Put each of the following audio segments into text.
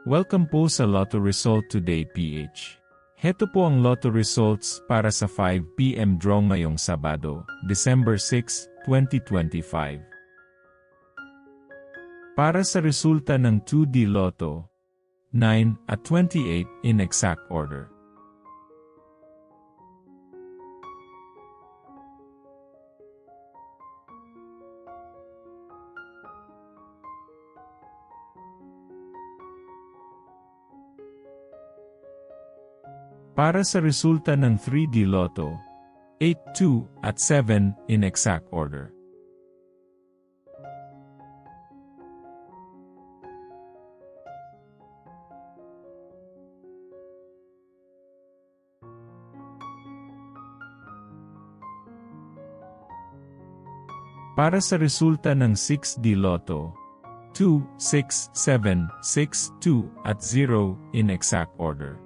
Welcome po sa Lotto Result Today PH. Heto po ang Lotto Results para sa 5 PM draw ngayong Sabado, December 6, 2025. Para sa resulta ng 2D Lotto, 9 at 28 in exact order. Para sa resulta ng 3D Lotto, 8, 2, at 7 in exact order. Para sa resulta ng 6D Lotto, 2, 6, 7, 6, 2, at 0 in exact order.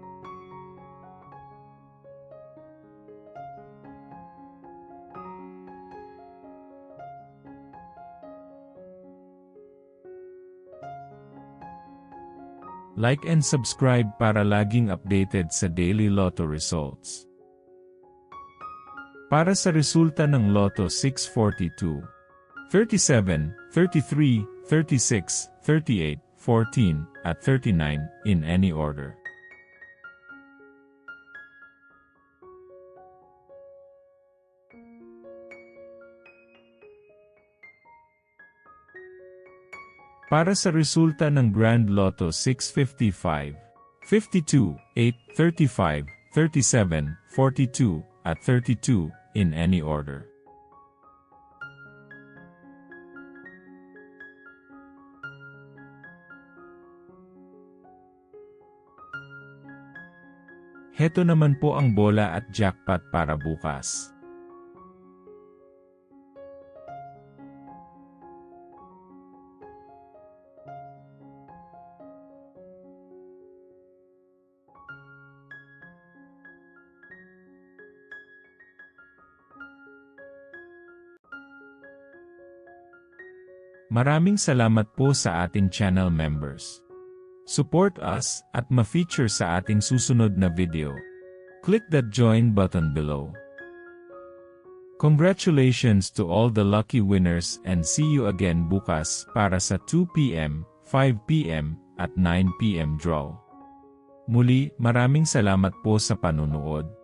Like and subscribe para laging updated sa daily Lotto results. Para sa resulta ng Lotto 642, 37, 33, 36, 38, 14, at 39 in any order. Para sa resulta ng Grand Lotto 655, 52, 8, 35, 37, 42, at 32 in any order. Heto naman po ang bola at jackpot para bukas. Maraming salamat po sa ating channel members. Support us at ma-feature sa ating susunod na video. Click that join button below. Congratulations to all the lucky winners and see you again bukas para sa 2 PM, 5 PM, at 9 PM draw. Muli, maraming salamat po sa panunood.